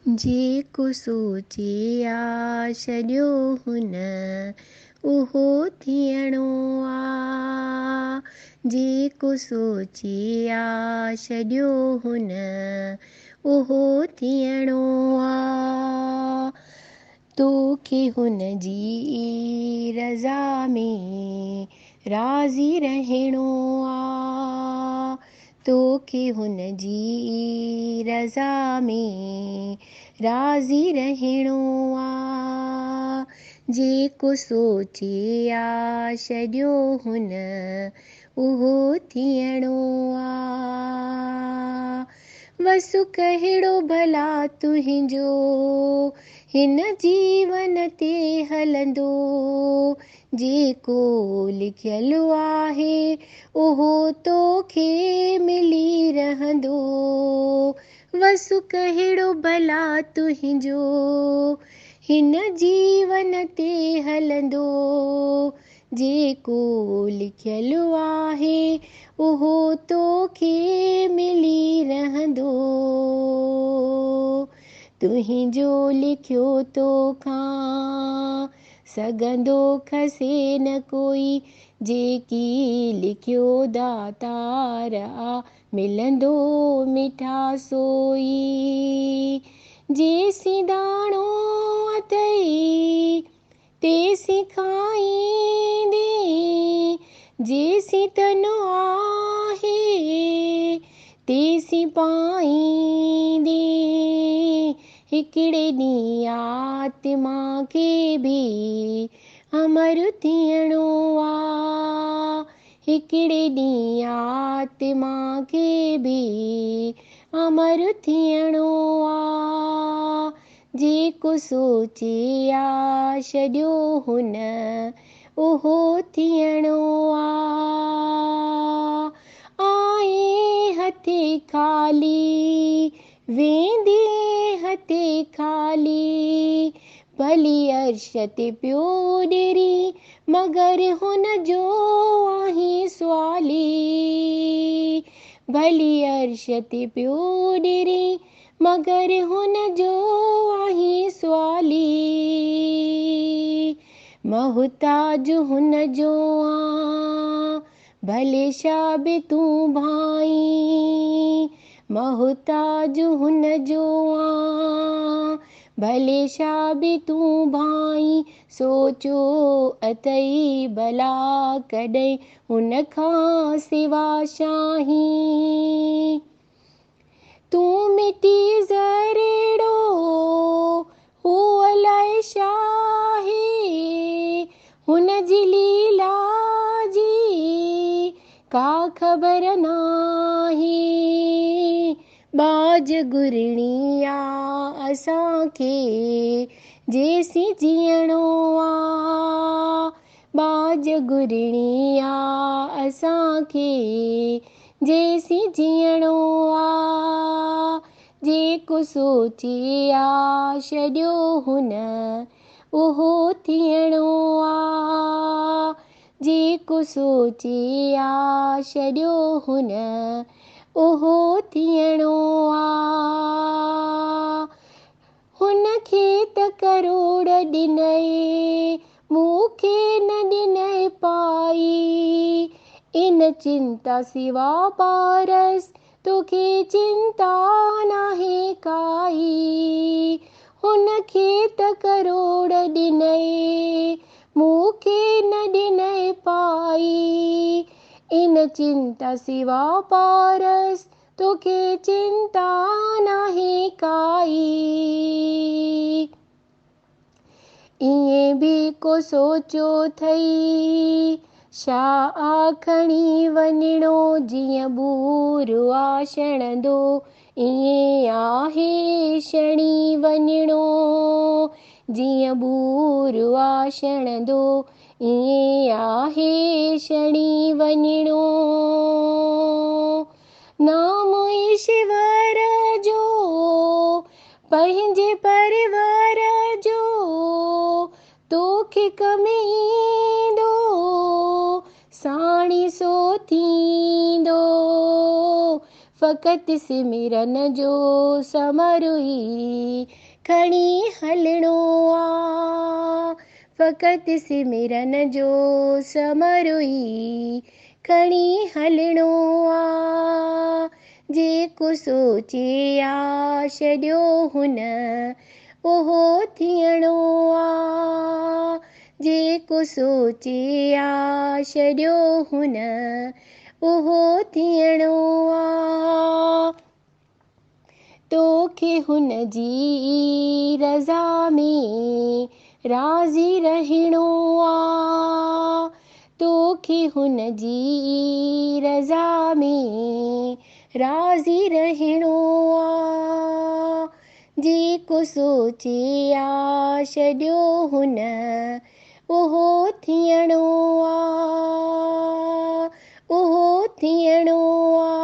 जेको सोचिया छॾियो हुन उहो थियणो आ। जेको सोचिया छॾियो हुन उहो थियणो आ। तोखे हुन जी रज़ा में राज़ी रहणो आ। तोखे हुन जी रज़ा में राज़ी रहणो आ। जेको सोचिया छॾियो हुन उहो थियणो आ। वसु कहिड़ो भला तुंहिंजो हिन जीवन ते हलंदो। जेको लिखियलु आहे उहो तोखे मिली रहंदो। वसु कहिड़ो भला तुंहिंजो हिन जीवन ते हलंदो। जेको लिखियलु आहे उहो तोखे मिली रहंदो। तुंहिंजो लिखियो तोखां सघंदो खसे न कोई। जेकी लिखियो दातार आ मिलंदो मिठा सोई। जेसी दाणो अथई तेसी खाईंदे। जेसी तन आहे तेसी पाईंदे। हिकिड़े ॾींहुं आत्मा खे बि अमर थियणो आ। हिकिड़े ॾींहुं आत्मा खे बि अमर थियणो आ। जेको सोचिया छॾियो हुन उहो थियणो आ। आए हथे खाली वेंदे हथे खाली। भली अर्श ते पियो ॾिरी मगर हुन जो आहे सुवाली। भली अर्श ते पियो ॾिरी मगर हुन जो आहे सुवाली। मोहताज हुन जो आ भले छा बि तूं भाई। मोहताज हुन जो आ भले छा बि तूं भाई। सोचो अथई भला कॾहिं हुन खां सिवा शाही। तूं मिटी ज़रेड़ो हू अलाए छा आहे। हुन जी लीला जी का ख़बर नाहे। बाज गुरणी आ असांखे जेसी जीअणो आ। बाज गुरणी आ असांखे जेसी जीअणो आ। जेको सोचिया छॾियो हुन उहो थियणो आ। जेको सोचिया छॾियो हुन उहो थियणो आ। हुन खे त करोड़ ॾिनई मूंखे न ॾिनई पाई। इन चिंता सिवा पारस तोखे चिंता नाहे काई। हुन खे त करोड़ ॾिनई मूंखे न ॾिनई पाई। इन चिंता सिवा पारस तोखे चिंता नाहे काई। ईअं बि को सोचियो अथई छा खणी वञिणो। जीअं बूरो आ छणंदो ईअं आहे छणी वञिणो। जीअं बूरो आ छणंदो ईअं आहे छणी वञिणो। नाम ईश्वर जो पंहिंजे परिवार जो तोखे कम ईंदो साणी सो थींदो। फ़क़ति सिमरन जो समरुई खणी हलणो आ। फ़क़ति सिमरन जो समरुई खणी हलणो आ। जेको सोचे आ छॾियो हुन उहो थियणो आ। जेको सोचे आ छॾियो हुन उहो थियणो आ। तोखे हुन जी रज़ा में राज़ी रहणो आ। तोखे हुन जी रज़ा में राज़ी रहणो आ। जेको सोचे आ छॾियो हुन उहो थियणो आ। उहो थियणो आ।